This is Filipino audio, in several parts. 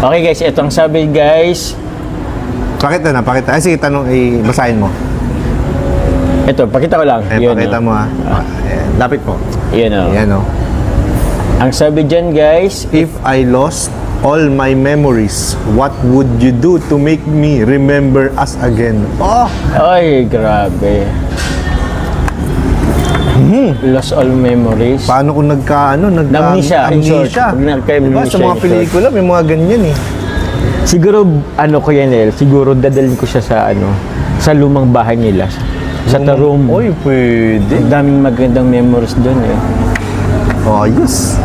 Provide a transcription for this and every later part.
Okay guys, ito ang sabi guys. Pakita na, pakita. Ay, sige, tanong, basahin mo. Ito, pakita ko lang. Yun, Pakita mo ha. Lapit po. Yan o. Yan o. Ang sabi dyan guys, If I lost all my memories, what would you do to make me remember us again? Oh! ay, grabe. Lost all memories. Paano kung Amnesia, in short. amnesia? Pag nagka-amnesia, Diba, sa mga in short. pelikula, may mga ganyan eh. Siguro, ko yan siguro dadalhin ko siya sa lumang bahay nila. Sa Tarum. Oy, pwede. Ang daming magandang memories doon eh. Oh, yes.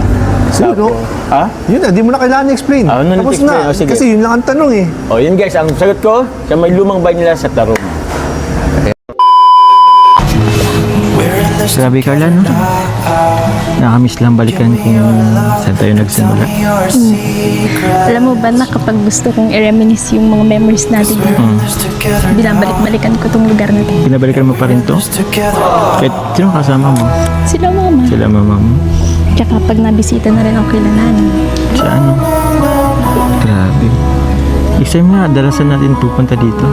Siguro. Ha? Yun na, di mo na kailangan i-explain. Ano Tapos i-explain? na. Oh, sige. Kasi yun lang ang tanong eh. O yun guys, ang sagot ko, sa may lumang bahay nila sa Tarum. Grabe Carla, no? Nakamiss lang balikan kung saan tayo nagsimula. Alam mo ba na kapag gusto kong i-reminisce yung mga memories natin, binabalik-balikan ko tong lugar na to. Pinabalikan mo pa rin to? Kahit sino kasama mo? Sila mama. Sila mama mo? Tsaka pag nabisita na rin ako kila nanay. Sa ano? Grabe. Next time nga, dalasan natin pupunta dito.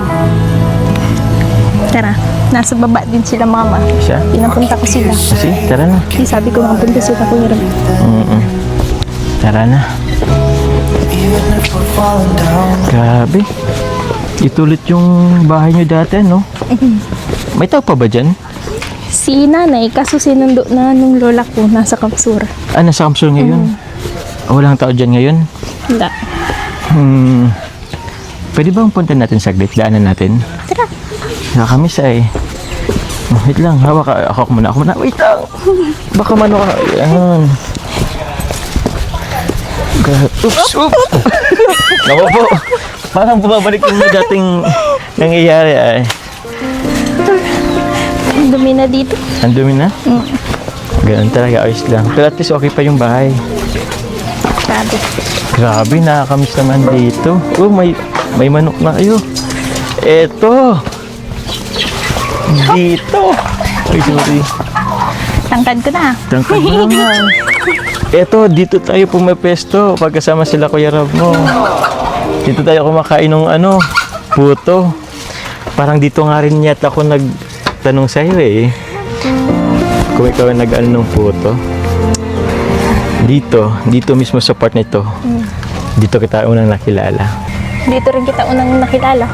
Tara, nasa baba din sila mama. Siya? Pinapunta ko sila. Kasi, tara na. Di sabi ko mapunta sila Kuya Rob. Tara na. Grabe. Itulit yung bahay nyo dati, no? May tao pa ba dyan? Si nanay, kaso sinundo na nung lola ko nasa Kapsur. Ah, nasa Kamsur ngayon? Walang tao dyan ngayon? Wala. Pwede bang punta natin saglit? Daanan natin? Tara. Nakakamiss eh. Wait lang, hawak ka. Ako muna. Wait lang. Baka mano ka. Yan. Oops. Naku po. Parang bumabalik yung dating nangyayari ay. Ang dumi na dito. Ang dumi na? Ganun talaga, ayos lang. Pero at least okay pa yung bahay. Sabi. Grabe, nakakamiss naman dito. Oh, may manok na kayo. Eto. Dito. Ay, sorry. Tangkad ko na. Tangkad mo naman. Eto, dito tayo pumapesto pagkasama sila Kuya Rob mo. Dito tayo kumakain ng puto. Parang dito nga rin yata ako nagtanong sa'yo eh. Kung ikaw nag-ano ng puto. Dito mismo sa part nito. Dito kita unang nakilala. Dito rin kita unang nakilala.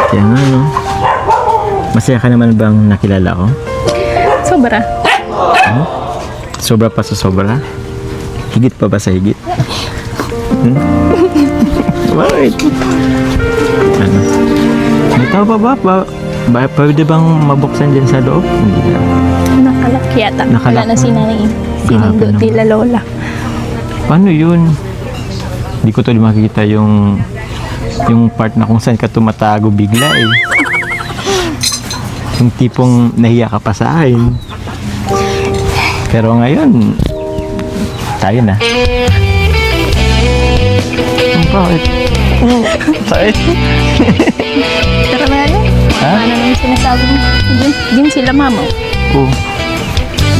Kaya nga, no? Masaya ka naman bang nakilala ko? Sobra. Sobra pa sa sobra? Higit pa ba sa higit? Bakit? Ano? May tao pa ba? Pwede bang mabuksan din sa loob? Hindi na. Nakalak yata. Nakalak Wala na si nanay. Grabe Sinundo naman. tila lola. Paano yun? Hindi ko tuloy makikita yung part na kung saan ka tumatago bigla eh. Yung tipong nahiya ka pa sa akin. Pero ngayon, tayo na. Bakit? Bakit? Tara na yun. Ha? Ano naman sinasabi mo? Din sila mama. Oo.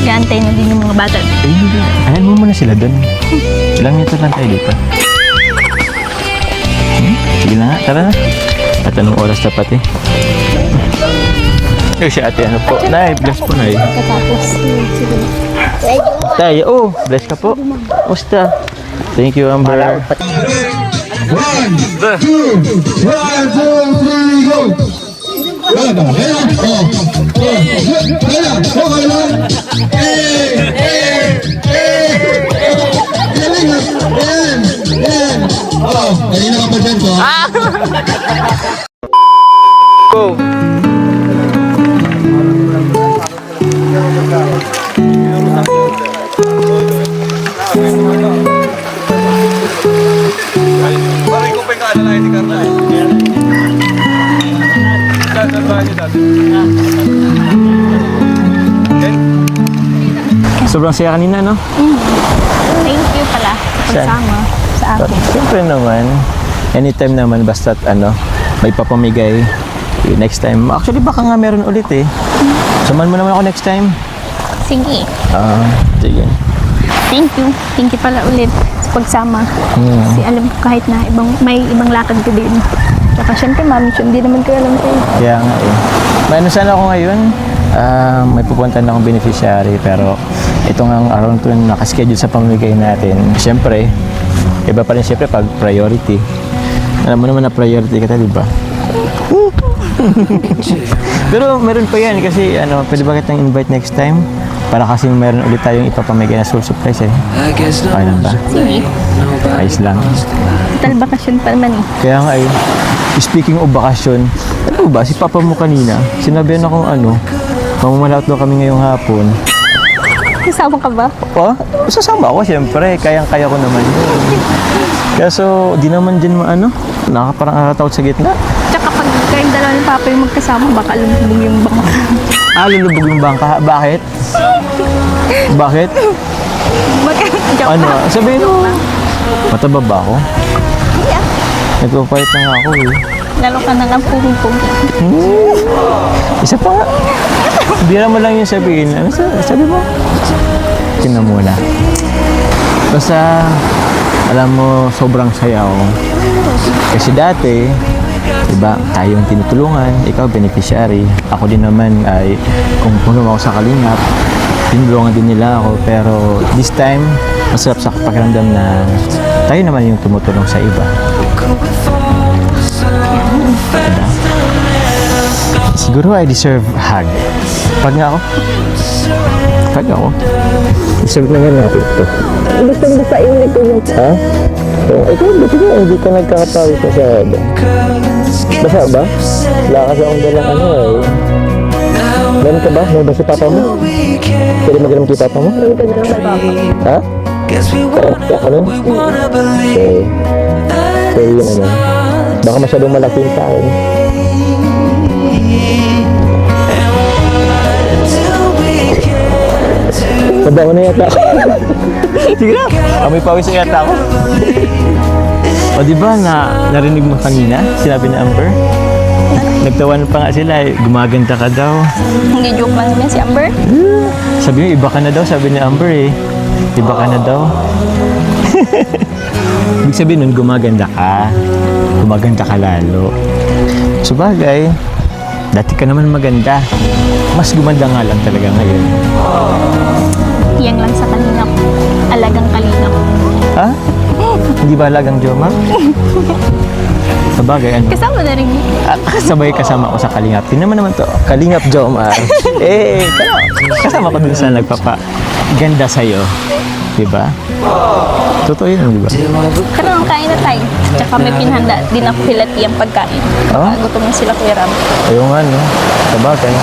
Gantay na din yung mga bata. Eh, hindi. Ayan mo muna sila doon. Ilang minuto lang tayo dito. Sige na nga, tara na. At anong oras na pati? Eh, si ate, ano po? Nay, bless po, Nay. Katapos, sige. Tayo, bless ka po. Musta? Thank you, Amber. 1, 2, 1, 2, 3, go! Kanina ka pa dyan po. Go! Sobrang saya kanina, no? Thank you pala. Pagsama sa akin. Siyempre naman, anytime naman, basta't may papamigay. Next time, actually baka nga meron ulit eh. Samahan mo naman ako next time. Sige. Sige. Thank you. Thank you pala ulit. sa pagsama. Hmm. Kasi alam ko kahit na may ibang lakad ka din. Tsaka syempre, mami, hindi naman ko alam sa'yo. Kaya nga eh. May ano sana ako ngayon, may pupunta na akong beneficiary pero ito nga ang araw ko na nakaschedule sa pamimigay natin. Siyempre, iba pa rin siyempre pag priority. Alam mo naman na priority ka, di ba? Pero meron pa yan kasi pwede ba kitang invite next time? Para kasi meron ulit tayong ipapamigay na surprise eh. Okay lang ba? Sige. Ayos lang. Total bakasyon pa naman eh. Kaya nga eh, speaking of bakasyon, ano ba, si Papa mo kanina, sinabihan akong mamamalaot daw kami ngayong hapon. Kasama ka ba? Oh, sasama ako siyempre, kayang-kaya ko naman yun. Kaya so, di naman din parang nakataot sa gitna. Tsaka pag kayong dalawa ni Papa yung magkasama, baka lumubog yung bangka. Lulubog yung bangka. Bakit? Bakit? Joke Ano? lang. Sabihin mo, mataba ba ako? Yeah. Nagpapayat na nga ako eh. Lalo ka na lang pugi-pugi. Isa pa nga. Bira mo lang yung sabihin. Ano sabi mo? Tingnan muna. Basta, alam mo, sobrang saya ako. Kasi dati, diba, tayo yung tinutulungan, ikaw beneficiary. Ako din naman ay, kung puno ako sa Kalingap, tinulungan din nila ako. Pero this time, masarap sa pakiramdam na tayo naman yung tumutulong sa iba. Diba? Siguro I deserve hug. Pag nga ako. Pag ako. Deserve na nga natin ito. Gusto mo sa inyo ko yung Ha? Ikaw, ba't ka hindi ka nagkakatawid sa sada? Basa ba? Wala kasi akong dalang eh. Meron ka ba? May ba si Papa mo? Pwede mag-alam kay Papa mo? Ito na lang kay Papa. Ha? Ano? Okay. Sorry yun Baka masyadong malaki sa akin. Mabaho na yata ako. Sige na. Amoy pawis na yata ako. O diba narinig mo kanina? Sinabi ni Amber? Nagtawan pa nga sila eh. Gumaganda ka daw. Hindi joke lang naman si Amber. Sabi mo, iba ka na daw. Sabi ni Amber eh. Iba ka na daw. Ibig sabihin nun, gumaganda ka. Gumaganda ka lalo. Sabagay, dati ka naman maganda. Mas gumanda nga lang talaga ngayon. Yang lang sa Kalingap. Alagang Kalingap. Ha? Hindi ba alagang Jomar? Sabagay, Kasama na rin. Sabay kasama ko sa Kalingap. Tingnan mo naman to. Kalingap Jomar. Kasama ko dun sa nagpapaganda sa'yo. Diba? Totoo yun, diba? Pero kain na tayo. Tsaka may pinhanda din ako hilati ang pagkain. Ah? Gutom na sila Kuya Ram. Ayun nga, no? Sabagay.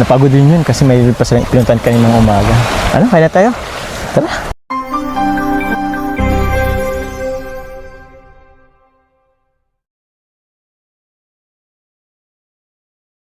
Napagod din yun kasi may pinuntan kaninang umaga. Ano, kaya na tayo? Tara.